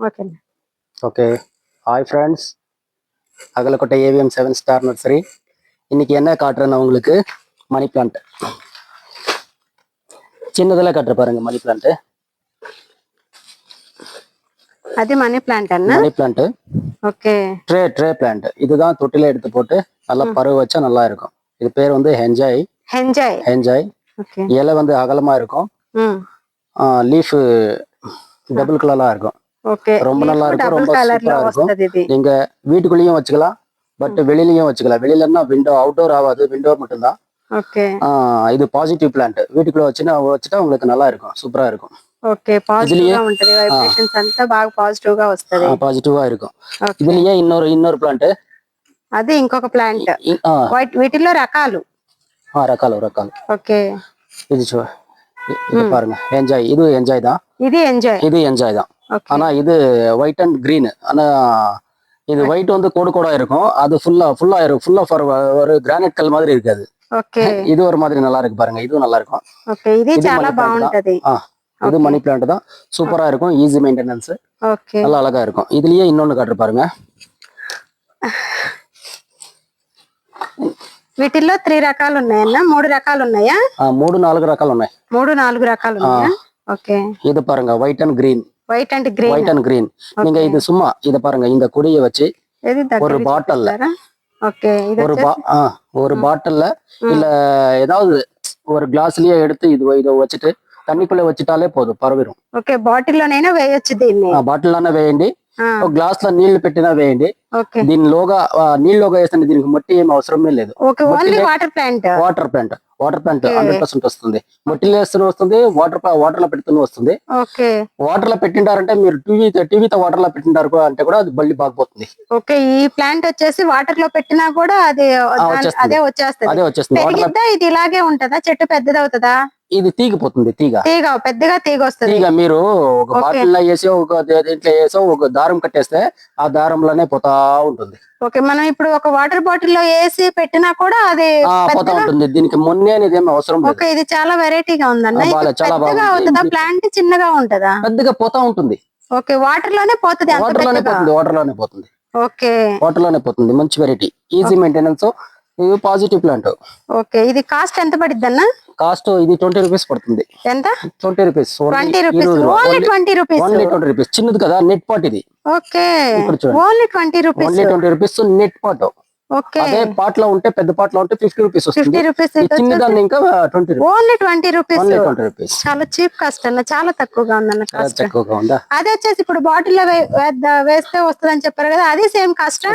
Okay okay. Hi friends, அகலக்கோட்டை AVM 7 star nursery. இன்னைக்கு என்ன காட்டுறேன்னா உங்களுக்கு மணி பிளான்ட். சின்னதில் காட்டுற பாருங்க மணி பிளான்ட். அது மணி பிளான்ட் அண்ணா. Money plant okay. Tray plant. இதுதான் தொட்டில எடுத்து போட்டு நல்லா பருவ வச்சா நல்லா இருக்கும். இது பேர் வந்து ஹெஞ்சாய். ஹெஞ்சாய். ஓகே. இலை வந்து அகலமா இருக்கும். லீஃப் டபுள் கலரா இருக்கும். ஓகே. ரொம்ப நல்லா இருக்கும், ரொம்ப சூப்பரா இருக்கும். நீங்க வீட்டுக்குள்ளேயும் வச்சுக்கலாம், பட் வெளியிலயும் வச்சுக்கலாம். வெளியிலன்னா விண்டோ, அவுட்டோர் ஆகாது, விண்டோர் மட்டும்தான். ஓகே. இது பாசிட்டிவ் பிளான்ட். வீட்டுக்குள்ள வச்சுட்டா உங்களுக்கு நல்லா இருக்கும், சூப்பரா இருக்கும். ఓకే. పాజిటివ్ గా ఉంటది, వైబ్రేషన్స్ అంతా బాగా పాజిటివ్ గా వస్తది. పాజిటివ్ గా இருக்கும். இதுலயே இன்னொரு பிளான்ట్. అది ఇంకొక ప్లాంట్. వీటిలో రకాలు రకాలు. ఓకే. இது பாருங்க, என்ஜாய். இது என்ஜாய் தான். இது என்ஜாய் தான். ஆனா இது ஒயிட் அண்ட் கிரீன். ஆனா இது ஒயிட் வந்து கோடா இருக்கும். அது ஃபுல்லா ஒரு கிரானைட் கல் மாதிரி இருக்காது. ஓகே. இது ஒரு மாதிரி நல்லா இருக்கு பாருங்க. இதுவும் நல்லா இருக்கும். ஓகே. இது చాలా బాగుంటది. இது மணி பிளான்ட் தான். சூப்பரா இருக்கும், ஈஸி மெயின்டெனன்ஸ். ஓகே. நல்லா அழகா இருக்கும். இதுலயே இன்னொன்னு காட்டுற பாருங்க. వీటిల్లో 3 రకాలు ఉన్నాయన్నా? 3 రకాలు ఉన్నాయా? 3-4 రకాలు ఉన్నాయి. 3-4 రకాలు ఉన్నాయా? ఓకే. இது பாருங்க, white and green. White and green. நீங்க இது சும்மா இத பாருங்க, இந்த கொடியை வச்சு ஒரு பாட்டில்ல, ஓகே, ஒரு பாட்டில்ல இல்ல ஏதாவது ஒரு கிளாஸ்லயே எடுத்து இத வச்சுட்டு தண்ணிக்குள்ள வச்சுட்டாலே போதும், పరవిரும். ఓకే. బాటిల్లోనైనా వేయొచ్చు దీన్ని. బాటిల్లోనే వేయండి, ఒక గ్లాస్ లో నీళ్లు పెట్టినా వేయండి. దీనిలోగా నీళ్ళలోగా వేస్తే దీనికి మట్టి ఏం అవసరమే లేదు. ఓన్లీ వాటర్ ప్లాంట్ 100% వస్తుంది. మట్టిలో వేస్తూనే వస్తుంది, వాటర్ లో పెడుతూనే వస్తుంది. వాటర్ లో పెట్టింటారంటే మీరు టీవీతో వాటర్ లో పెట్టింటారు అంటే కూడా అది బల్లి బాగిపోతుంది. ఓకే. ఈ ప్లాంట్ వచ్చేసి వాటర్ లో పెట్టినా కూడా అదే వచ్చేస్తుంది. ఇది ఇలాగే ఉంటదా? చెట్టు పెద్దదవుతుందా? ఇది తీగిపోతుంది. పెద్దగా తీగ వస్తుంది. మీరు ఒక బాటిల్ లో వేసి ఒక దీంట్లో వేసో ఒక దారం కట్టేస్తే ఆ దారంలోనే పోతా ఉంటుంది. ఓకే. మనం ఇప్పుడు ఒక వాటర్ బాటిల్ లో వేసి పెట్టినా కూడా అది పోతా ఉంటుంది. దీనికి మొన్నే అనేది ఏం అవసరం లేదు. ఓకే. ఇది చాలా వెరైటీగా ఉందన్న. చాలా బాగుంటుందా? ప్లాంట్ చిన్నగా ఉంటదా? పెద్దగా పోతా ఉంటుంది. ఓకే. వాటర్ లోనే పోతుంది. ఓకే. వాటర్ లోనే పోతుంది. మంచి వెరైటీ, ఈజీ మెయింటెనెన్స్. ఇది పాజిటివ్ ప్లాంట్. ఓకే. ఇది కాస్ట్ ఎంత పడిద్ది అన్న? కాస్ట్ ఇది 20 రూపీస్ పడుతుంది. ఎంత? 20 రూపీస్. 20 రూపీస్. చిన్నది కదా, నెట్ పాట్ ఇది. Okay. Only 20 rupees net pot. Okay. అదే పాట్ లో ఉంటే, పెద్ద పాట్ లో ఉంటే 50 రూపీస్ వస్తుంది. చిన్నదాన్ని ఇంకా 20 రూపీస్. Only 20 rupees. చాలా చీప్ కాస్ట్ అన్న, చాలా తక్కువగా ఉందన్న కాస్ట్. తక్కువగా ఉందా? అదే వచ్చేసి ఇప్పుడు బాటిల్ లో వేస్తే వస్తుంది అని చెప్పారు కదా, అది సేమ్ కాస్ట్.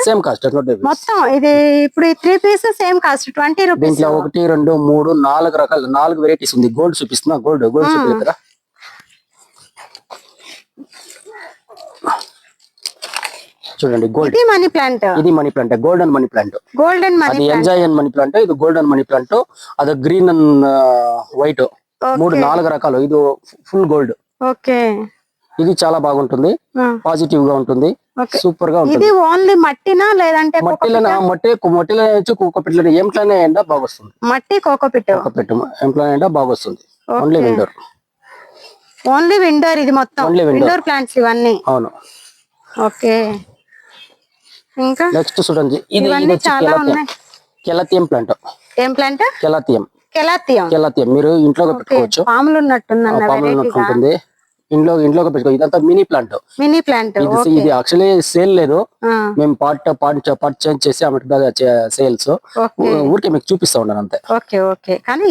మొత్తం ఇది ఇప్పుడు 3 పీస్ సేమ్ కాస్ట్ 20 రూపీస్. దీంట్లో 1, 2, 3, 4 రకాలు, 4 వెరైటీస్ ఉంది. గోల్డ్ చూపిస్తున్నా. గోల్డ్ చూపించలేదు కదా. చూడండి, ఇది money plant. Golden money plant. అది ఎంజాయ్ అండ్ మనీ ప్లాంట్. ఇది గోల్డెన్ మనీ ప్లాంట్. అది గ్రీన్ అండ్ వైట్, 3-4 రకాలు. ఇది ఫుల్ గోల్డ్. ఓకే. ఇది చాలా బాగుంటుంది, పాజిటివ్ గా ఉంటుంది, సూపర్ గా ఉంటుంది. ఇది ఓన్లీ మట్టినా లేదంటే మట్టిలో కోకోపిట్లో ఏంట్లోనే ఎండా బాగొస్తుంది. మట్టి కోకోపిట్ ఏంట్లోనే ఎండా బాగొస్తుంది. ఓన్లీ విండోర్. ఇది మొత్తం విండోర్ ప్లాంట్స్ ఇవన్నీ. అవును. ఓకే. ఇంకా నెక్స్ట్ చూడండి, ఇది చాలా ఉన్నాయి. కెలతియం ప్లాంట్. ఏం ప్లాంట్? కెలతియం. మీరు ఇంట్లో పెట్టుకోవచ్చు. పాములు ఉన్నట్టుంది. ఇంట్లోకి పెట్టుకో. ఇదంతా మినీ ప్లాంట్. ఇది యాక్చువల్లీ సేల్ లేదు. మేము పార్ట్ చేంజ్ చేసి సేల్స్ ఊరికే మీకు చూపిస్తా ఉన్నాను అంతే. ఓకే. కానీ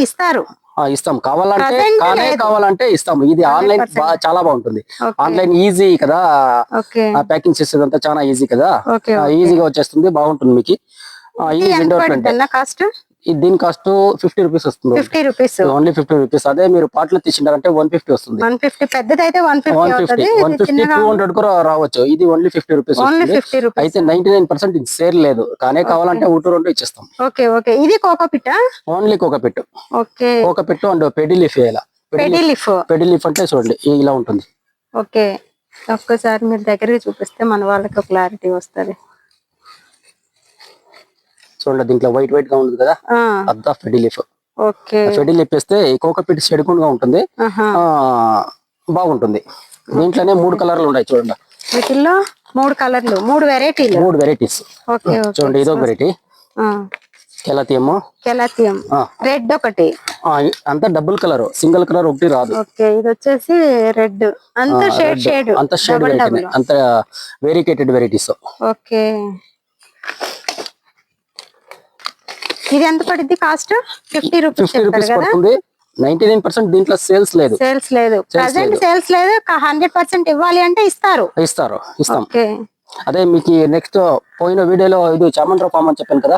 ఇస్తాం కావాలంటే ఇస్తాము. ఇది ఆన్లైన్ చాలా బాగుంటుంది. ఆన్లైన్ ఈజీ కదా, ప్యాకింగ్ చేసేదంతా చాలా ఈజీ కదా, ఈజీగా వచ్చేస్తుంది, బాగుంటుంది మీకు. ఇది విండోర్ ప్లాంట్. దీని కాస్ట్ 50 రూపీస్ వస్తుంది. Only 50 rupees. అదే మీరు పాటలు తీసిండారంటే 150 వస్తుంది. 150-200 కూడా రావచ్చు. ఇది ఓన్లీ 50 రూపీస్. అయితే 99% ఇది సేల్ లేదు, కానీ కావాలంటే 1-2 ఇచ్చేస్తాం. ఇది cocopeat. Only cocopeat. Cocopeat and పెడిలీఫ్. పెడిలీఫ్ అంటే చూడండి ఇలా ఉంటుంది. ఓకే. ఒక్కసారి మీరు దగ్గరికి చూపిస్తే మన వాళ్ళకి క్లారిటీ వస్తుంది. చూడండి, దీంట్లో వైట్ గా ఉంది కదా, అద్దా ఫెడిలీఫ్. ఫెడిలీఫ్ వేస్తే కోకోపిట్ చెడుకుండా ఉంటుంది, బాగుంటుంది. దీంట్లోనే 3 కలర్లు ఉన్నాయి చూడండి. వీటిల్లో 3 కలర్లు, 3 వెరైటీలు. 3 వెరైటీస్. ఓకే చూడండి ఇదో వెరైటీ కెలతియము, రెడ్ ఒకటి, అంతా డబుల్ కలర్, సింగిల్ కలర్ ఒకటి రాదు. ఓకే ఇది వచ్చేసి రెడ్, అంత షేడ్ అంత షేడ్ వెరైటీ, అంత వెరికేటెడ్ వెరైటీస్. ఓకే ఇది ఎంత పడుద్ది కాస్ట్? 50 రూపీస్ పడుతుంది. 99% దీంట్లో సేల్స్ లేదు. ప్రెజెంట్ సేల్స్ లేదు. 100% ఇవ్వాలి అంటే ఇస్తాం. అదే మీకు నెక్స్ట్ పోయిన వీడియోలో ఇది చామంతి పామ్ అని చెప్పాను కదా,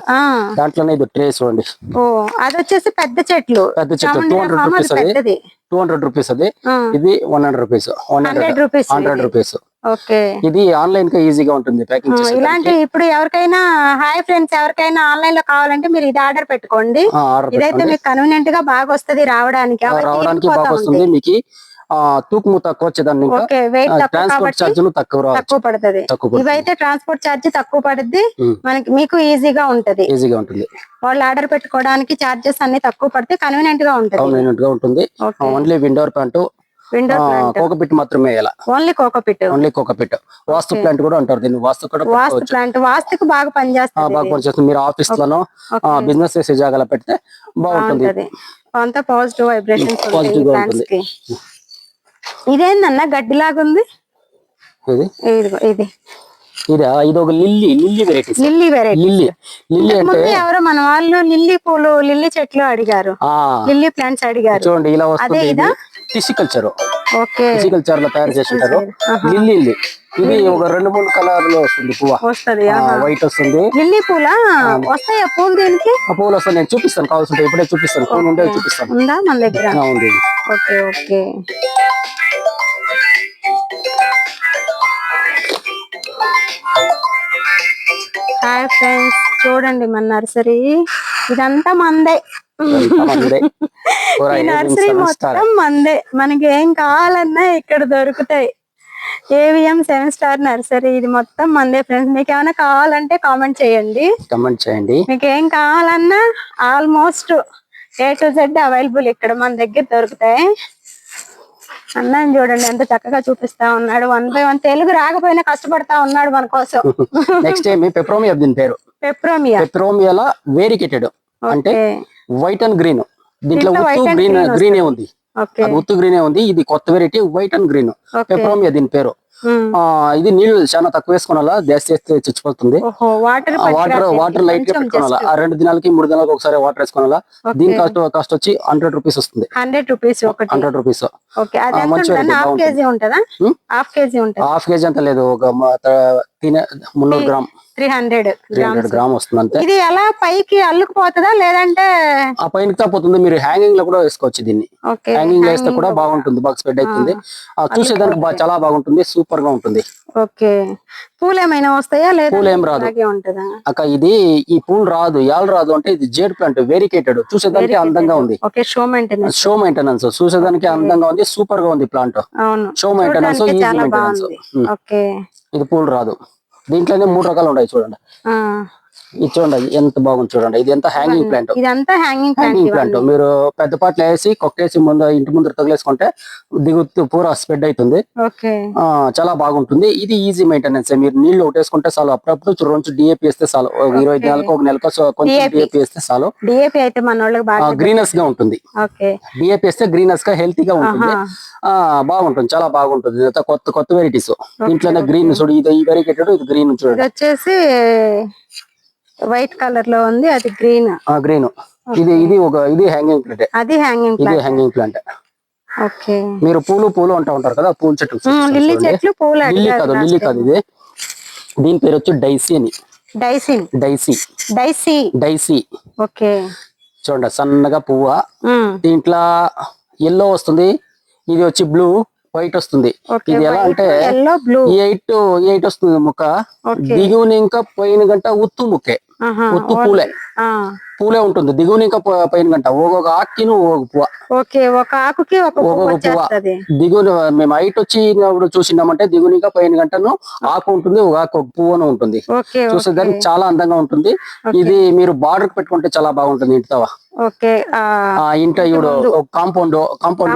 దాంట్లోనే ఇది ట్రే చూడండి. అది వచ్చేసి పెద్ద చెట్లు 200 రూపీస్ అది, 200 రూపీస్ అది. ఇది 100 రూపీస్, 100 రూపీస్. ఇది ఆన్లైన్ గా ఈజీగా ఉంటుంది ప్యాకింగ్. ఇలాంటి ఇప్పుడు ఎవరికైనా హాయ్ ఫ్రెండ్స్, ఎవరికైనా ఆన్లైన్ లో కావాలంటే మీరు ఇది ఆర్డర్ పెట్టుకోండి. ఇదైతే మీకు కన్వీనియంట్ గా బాగా వస్తుంది రావడానికి బాగా వస్తుంది. మీకు తూకము తక్కువ వచ్చేదాన్ని, ట్రాన్స్పోర్ట్ ఛార్జీలు తక్కువ పడుతుంది. ఇవైతే ట్రాన్స్పోర్ట్ ఛార్జ్ తక్కువ పడుద్ది, మీకు ఈజీగా ఉంటది. వాళ్ళు ఆర్డర్ పెట్టుకోవడానికి ఛార్జెస్ అన్ని తక్కువ పడితే కన్వీనియంట్ గా ఉంటుంది. ఓన్లీ విండోర్ ప్లాంట్, కోకోపిట్ మాత్రమే. Only cocopeat. వాస్తు ప్లాంట్ కూడా అంటారు దీన్ని. వాస్తు ప్లాంట్ వాస్తుకు బాగా పనిచేస్తుంది. మీరు ఆఫీస్ లలో బిజినెస్ చేసే జాగాలో పెడితే బాగుంటుంది. అంతా పాజిటివ్ వైబ్రేషన్స్. ఇదేందన్నా గడ్డిలాగా ఉంది. ఇది ఒక లిల్లీ వెరైటీ. లిల్లీ అంటే ఎవరో మన వాళ్ళు లిల్లీ పూలు, లిల్లీ చెట్లు అడిగారు, లిల్లీ ప్లాంట్స్ అడిగారు. చూడండి ఇలా వస్తుంది. టిసికల్చర్ లో తయారు చేస్తుంటారు లిల్లీ. ఇది ఒక 2-3 కలర్ లో వస్తుంది పువ్వు. వైట్ వస్తుంది. లిల్లీ పూల వస్తాయా? పూలు దీనికి పూలు వస్తాయి. నేను చూపిస్తాను, కావాల్సింటే ఇప్పుడే చూపిస్తాను. పూలు ఉంటే చూపిస్తాను. ఉందా మన దగ్గర? ఉంది. ఓకే హాయ్ ఫ్రెండ్స్, చూడండి మన నర్సరీ ఇదంతా మందే. ఈ నర్సరీ మొత్తం మందే. మనకి ఏం కావాలన్నా ఇక్కడ దొరుకుతాయి. AVM 7 స్టార్ నర్సరీ ఇది మొత్తం మందే ఫ్రెండ్స్. మీకు ఏమైనా కావాలంటే కామెంట్ చేయండి. మీకు ఏం కావాలన్నా almost A to Z available ఇక్కడ మన దగ్గర దొరుకుతాయి. అన్నని చూడండి ఎంత చక్కగా చూపిస్తా ఉన్నాడు. 1 by 1 తెలుగు రాకపోయినా కష్టపడతా ఉన్నాడు మన కోసం. నెక్స్ట్ టైం పెప్రోమియా దీని పేరు. పెప్రోమియాలా వెరికేటెడ్ అంటే వైట్ అండ్ గ్రీన్. దీంట్లో గ్రీనే ఉంది. ఉత్తు గ్రీనే ఉంది. ఇది కొత్త variety white and green. Peperomia దీని పేరు. ఇది నీళ్లు చాలా తక్కువ వేసుకోవాలా, జాస్తి వేస్తే చచ్చిపోతుంది. వాటర్ లైట్ గా పెట్టుకోవాలా. 2 దినాలకి 3 దినాలకి ఒకసారి వాటర్ వేసుకోవాలా. దీని కాస్ట్ వచ్చి 100 రూపీస్ వస్తుంది. 100 రూపీస్. హాఫ్ కేజీ అంత లేదు, ఒక 300 గ్రామ్ 300 గ్రామ్ వస్తుంది అంతే. ఇది ఎలా పైకి అల్లుకుపోతుందా లేదంటే పైకి తప్పుతుంది? మీరు హ్యాంగింగ్ లో కూడా వేసుకోవచ్చు దీన్ని. హ్యాంగింగ్ లో వేస్తే కూడా బాగుంటుంది, బాగా స్ప్రెడ్ అవుతుంది. చూసేదానికి చాలా బాగుంటుంది, సూపర్ గా ఉంటుంది. ఓకే పూలు ఏమైనా వస్తాయా? లేదా పూలు ఏం రాదు అక్క. ఇది ఈ పూలు రాదు, యాల్ రాదు అంటే ఇది జేడ్ ప్లాంట్ వెరికేటెడ్. చూసేదానికి అందంగా ఉంది. షో మెయింటెనెన్స్ చూసేదానికి అందంగా ఉంది, సూపర్ గా ఉంది plant. Show maintenance, easy maintenance. ఇది పూలు రాదు. దీంట్లోనే 3 రకాలు ఉన్నాయి చూడండి. ఇది చూడండి ఎంత బాగుంది చూడండి. ఇది ఎంత హ్యాంగింగ్ ప్లాంట్. Hanging plant. మీరు పెద్ద పాటలు వేసి కొక్కేసి ఇంటి ముందు తగిలేసుకుంటే దిగుతూ పూరా స్ప్రెడ్ అవుతుంది. చాలా బాగుంటుంది. ఇది ఈజీ మెయింటెనెన్స్. మీరు నీళ్లు ఒకటేసుకుంటే చాలు. అప్పుడప్పుడు 2 DAP వేస్తే చాలు. 20 నెలలకు 1 నెలకు కొంచెం DAP వేస్తే చాలు. గ్రీనస్ గా ఉంటుంది. DAP వేస్తే గ్రీనస్ గా హెల్తీగా ఉంటుంది. బాగుంటుంది, చాలా బాగుంటుంది. కొత్త వెరైటీస్. దీంట్లోనే గ్రీన్ చూడు. ఇది ఈ వెరైకేటెడ్, ఇది గ్రీన్ చూడండి. వచ్చేసి వైట్ కలర్ లో ఉంది, అది గ్రీన్. ఇది హ్యాంగింగ్ ప్లాంట్. మీరు పూలు అంటూ ఉంటారు కదా, పూల చెట్లు. లిల్లీ కాదు ఇది. దీని పేరు వచ్చి డైసీ అని. డైసీ. ఓకే చూడండి సన్నగా పువ్వు. దీంట్లో ఎల్లో వస్తుంది. ఇది వచ్చి బ్లూ, వైట్ వస్తుంది. ఇది ఎలా అంటే 8 వస్తుంది ముక్క. దిగువని ఇంకా పోయిన గంట ఉత్తు ముక్కే, ఉత్తు పూలే. పూలే ఉంటుంది. దిగువన ఇంకా పైన గంట ఒక్కొక్క ఆకుకిను ఒక్కొక్క పువ్వ. ఓకే, ఒక ఆకుకి ఒక పువ్వు పువ్వ వచ్చేస్తది. దిగున మేము హైట్ వచ్చినప్పుడు చూసినామంటే దిగున ఇంకా పైన గంటను ఆకు ఉంటుంది, ఒక ఆకు ఒక పువ్వును ఉంటుంది. ఓకే, చూసేదానికి చాలా అందంగా ఉంటుంది. ఇది మీరు బార్డర్ పెట్టుకుంటే చాలా బాగుంటుంది ఇంట్లో. ఓకే, ఇంట్లో ఇప్పుడు కాంపౌండ్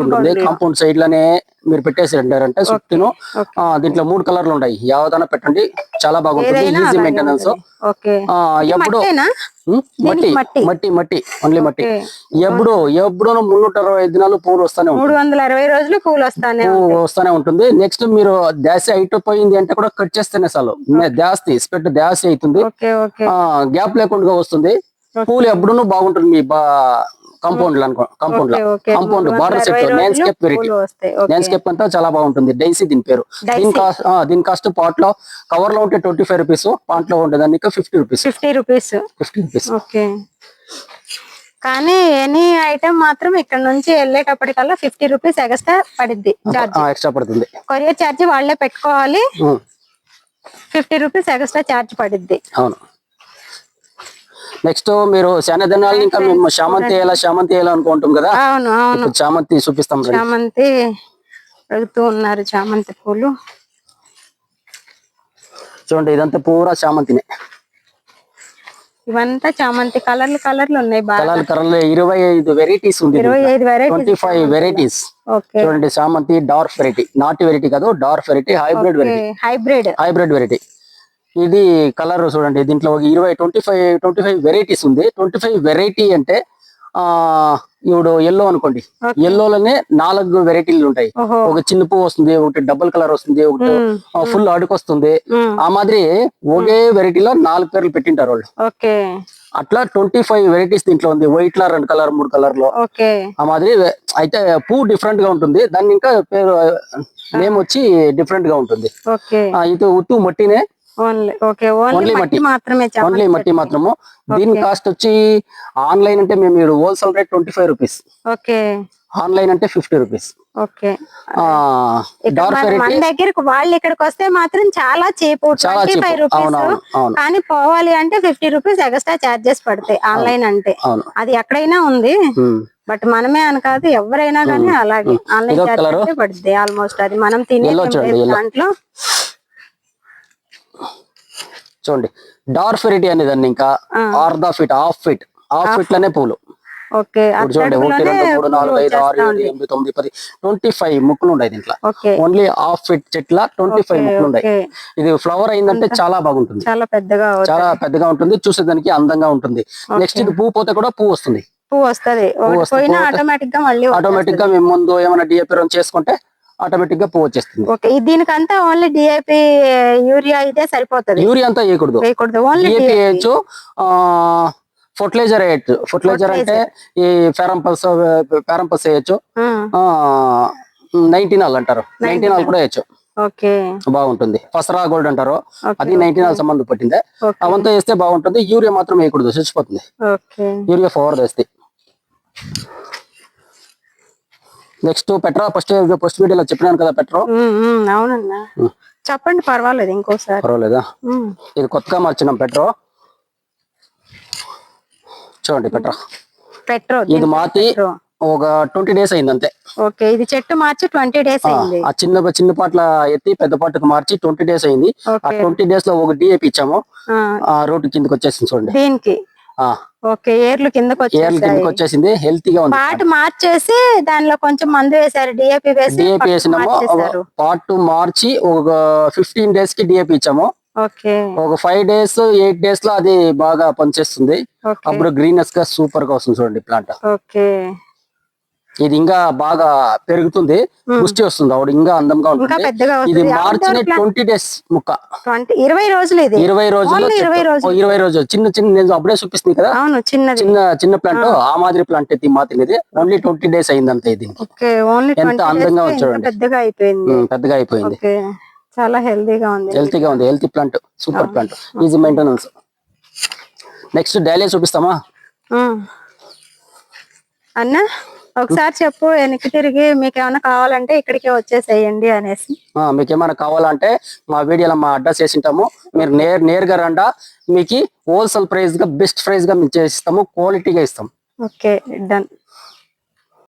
ఉంటుంది. కాంపౌండ్ సైడ్ లోనే మీరు పెట్టేసి అంటే చుట్టూను దీంట్లో 3 కలర్లు ఉన్నాయి. యావదైనా పెట్టండి, చాలా బాగుంటుంది. Easy maintenance. ఎప్పుడు మట్టి ఓన్లీ మట్టి. ఎప్పుడు 365 దినాలు పూలు వస్తానే 360 రోజులు పూలు వస్తానే ఉంటుంది. నెక్స్ట్ మీరు దాసి హైట్ పోయింది అంటే కూడా కట్ చేస్తేనే చాలు, దాసి స్పెట్ దాసి అవుతుంది. గ్యాప్ లేకుండా వస్తుంది. పూలు ఎప్పుడూ బాగుంటుంది మీ compound compound border set landscape అంతా చాలా బాగుంటుంది. డైసీ దీని పేరు. దీని కాస్ట్ పాట్ లో కవర్ లో ఉంటే 25 రూపీస్, పాట్ లో ఉంటే దానికి 50 రూపీస్. ఓకే, కానీ ఎనీ ఐటమ్ మాత్రం ఇక్కడ నుంచి వెళ్ళేటప్పటికల్లా 50 రూపీస్ ఎక్స్ట్రా పడుద్ది. ఎక్స్ట్రా పడుతుంది. కొరియర్ ఛార్జ్ వాళ్ళే పెట్టుకోవాలి. 50 రూపీస్ ఎక్స్ట్రా ఛార్జ్ పడుద్ది. అవును. నెక్స్ట్ మీరు శానదనాలు ఇంకా మేము చామంతి అనుకుంటాం కదా. అవును, చామంతి చూపిస్తాం. చామంతి అడుగుతూ ఉన్నారు. చామంతి పూలు చూడండి, ఇదంతా పూరా చామంతినే. ఇవంతా చామంతి కలర్లు ఉన్నాయి. కలర్లు 25 వెరైటీస్ ఉంది. 25 వెరైటీస్. చూడండి, చామంతి డార్క్ వెరైటీ, నాటి వెరైటీ కాదు, డార్క్ వెరైటీ, హైబ్రిడ్ వెరైటీ. ఇది కలర్ చూడండి, దీంట్లో 25 వెరైటీస్ ఉంది. 25 వెరైటీ అంటే ఇప్పుడు ఎల్లో అనుకోండి, ఎల్లోలోనే 4 వెరైటీలు ఉంటాయి. ఒక చిన్న పువ్వు వస్తుంది, ఒకటి డబుల్ కలర్ వస్తుంది, ఒకటి ఫుల్ అడుగు వస్తుంది. ఆ మాదిరి ఒకే వెరైటీలో 4 పేర్లు పెట్టింటారు వాళ్ళు. అట్లా 25 వెరైటీస్ దీంట్లో ఉంది. వైట్ లో 2 కలర్ 3 కలర్ లో ఆ మాదిరి. అయితే పువ్వు డిఫరెంట్ గా ఉంటుంది, దాన్ని ఇంకా పేరు నేమ్ వచ్చి డిఫరెంట్ గా ఉంటుంది. ఇది ఉత్తు మట్టినే, ఓన్లీ మట్టి మాత్రము. దీని కాస్ట్ వచ్చి ఆన్లైన్ అంటే మేము హోల్సేల్ రేట్ 25 రూపీస్, ఆన్లైన్ అంటే 50 రూపీస్. మన దగ్గరకు వాళ్ళు ఇక్కడికి వస్తే మాత్రం చాలా చీప్, 25 రూపీస్. కానీ పోవాలి అంటే 50 రూపీస్ ఎక్స్ట్రా చార్జెస్ పడతాయి ఆన్లైన్ అంటే. అది ఎక్కడైనా ఉంది, బట్ మనమే అని కాదు, ఎవరైనా కానీ అలాగే ఆన్లైన్ చార్జెస్ పడుతుంది ఆల్మోస్ట్. అది మనం తినే దాంట్లో. చూడండి, డార్క్ వెరైటీ అనేది ఇంకా అర్ధ ఫీట్, హాఫ్ ఫీట్ లోనే పూలు. చూడండి, 1 2 3 4 5 6 7 8 9 10 25 ముక్కులు ఉన్నాయి దీంట్లో. ఓన్లీ హాఫ్ ఫీట్ చెట్ల 25 ముక్కులు ఉన్నాయి. ఇది ఫ్లవర్ అయిందంటే చాలా బాగుంటుంది, చాలా పెద్దగా ఉంటుంది, చూసేదానికి అందంగా ఉంటుంది. నెక్స్ట్ ఇది పువ్వు పోతే కూడా పువ్వు వస్తుంది. ఆటోమేటిక్ గా మేము ముందు ఏమైనా డిఏపి రన్ చేసుకుంటే ఆటోమేటిక్ గా పువ్వు వచ్చేస్తుంది. దీనికంతా ఓన్లీ డిఏపి యూరియా అయితే సరిపోతుంది. యూరియా అంతా వేయకూడదు, డిఏపి వేయచ్చు. ఫర్టిలైజర్ వేయచ్చు. ఫర్టిలైజర్ అంటే ఈ ఫెరంపల్స్ వేయచ్చు. 19 అంటారు, 19 కూడా వేయచ్చు, బాగుంటుంది. పసరా గోల్డ్ అంటారు, అది 19 సంబంధం పట్టిందే. అవంతా వేస్తే బాగుంటుంది. యూరియా మాత్రం వేయకూడదు, చచ్చిపోతుంది. యూరియా ఫోర్ వేస్తే. నెక్స్ట్ పెట్రా, ఫస్ట్ వీడియోలో చెప్పినాను కదా పెట్రో. అవునన్నా, చెప్పండి, పర్వాలేదు, ఇంకోసారి. పర్వాలేదా? ఇది కొత్తగా మార్చినాం పెట్రో. చూడండి, పెట్రో ఇది మాతి ఒక 20 డేస్ అయింది అంతే. ఇది చెట్టు మార్చి 20 డేస్ అయింది. ఆ చిన్న పాటల ఎత్తి పెద్ద పాటకు మార్చి 20 డేస్ అయింది. ఆ 20 డేస్ లో ఒక డిఏపి ఇచ్చాము, ఆ రోడ్డు కిందకి వచ్చేసింది. చూడండి, దీనికి ఏర్లు కిందకి వచ్చేసింది. హెల్తీగా ఉంది. పార్ట్ మార్చేసి దానిలో కొంచెం మందు వేసారు, డిఏపి వేసినాము. పార్ట్ మార్చి ఒక 15 డేస్ కి డిఏపి ఇచ్చాము. ఒక 5 డేస్ 8 డేస్ లో అది బాగా పనిచేస్తుంది. అప్పుడు గ్రీనెస్ గా సూపర్ గా వస్తుంది. చూడండి, ప్లాంట్ ఇది ఇంకా బాగా పెరుగుతుంది, పుష్టి వస్తుంది, అప్పుడు ఇంకా అందంగా ఉంటుంది. ఇది మార్చిన 20 డేస్ ముక్క, 20 రోజులు చిన్న నేను అప్పుడే చూపిస్తుంది కదా, చిన్న ప్లాంట్. ఆ మాదిరి ప్లాంట్ ఎత్తి మాత్రం ఓన్లీ 20 డేస్ అయింది అంతే. ఇది ఎంత అందంగా చూడండి, పెద్దగా అయిపోయింది. చాలా హెల్తీగా ఉంది. Healthy plant, super plant, easy maintenance. Next daily చూపిస్తామా అన్నా? ఒకసారి చెప్పు వెనక్కి తిరిగి మీకు ఏమైనా కావాలంటే ఇక్కడికి వచ్చేసేయండి అనేసి. మీకు ఏమైనా కావాలంటే మా వీడియోలో మా అడ్రస్ వేసింటాము, మీరు నేరుగా రండా, మీకు హోల్సేల్ ప్రైస్ గా బెస్ట్ ప్రైస్ గా మేము చేసిస్తాము, క్వాలిటీగా ఇస్తాం. Okay, done.